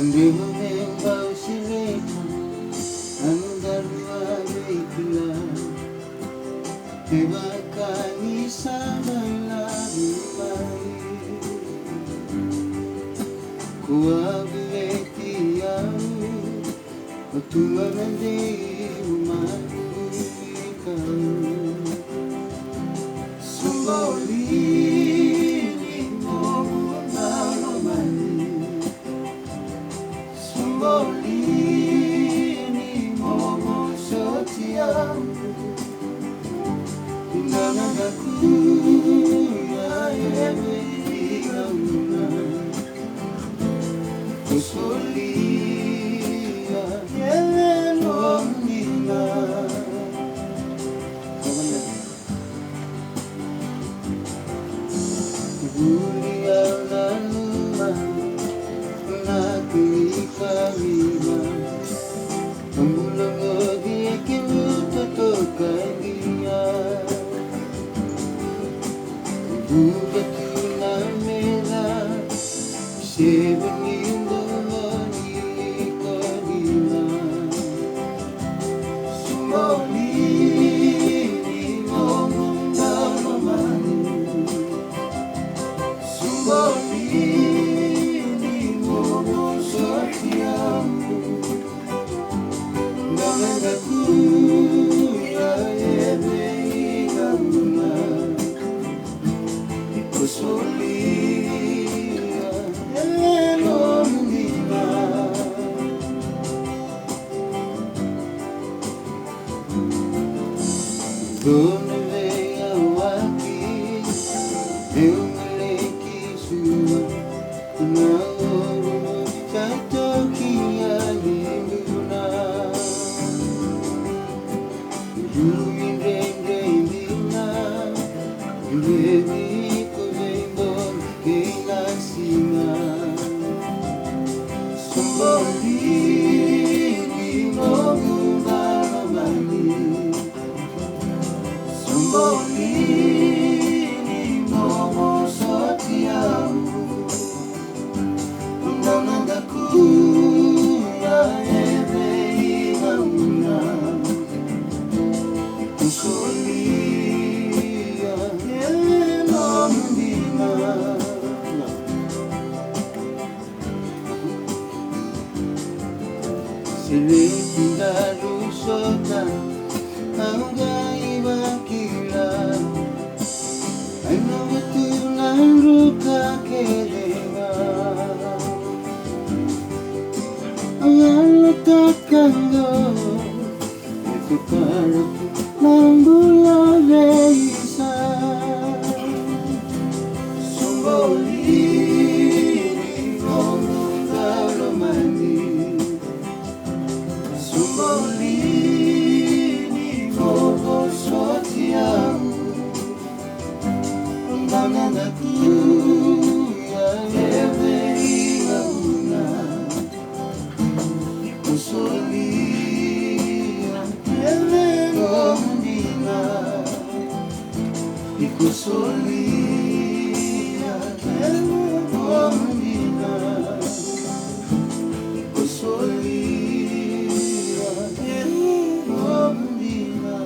Remember silita andar maikila Tebakani sabay labimay Kuwabileti yamu Pagtumanandi umanulika Sumbaulini mo na mamani Sumbaulini mo sotiamu Inanagaku ya ebe igamuna Kusulia yeleno nina Kulia laluma Nakuikarima Ambulangodi kimutotokangia Buga tunamela Sebenindo manikodina Sumolini momunda mamani Sumolini momo sotiamu Ngamagaku ya ebe igamuna Kusulia eleno nina Gonelea waki Eumeleki sua Naoru Tatoki alimuna Ruin rain dina Revi Singa Sumbolini momunda mamani Sumbolini momo sotiamu Undangandaku ya ebe igamuna Kusulia eleno mdina Silitinda rusota Angaiba kila Ano betulan ruka kelenga Ang takando Ito para Nambula reisa Sumbolini momunda romani Sumbolini momo sotiamu Ngamagaku ya ebe igamuna Kusulia eleno nina Kusulia eleno nina Kusulia eleno nina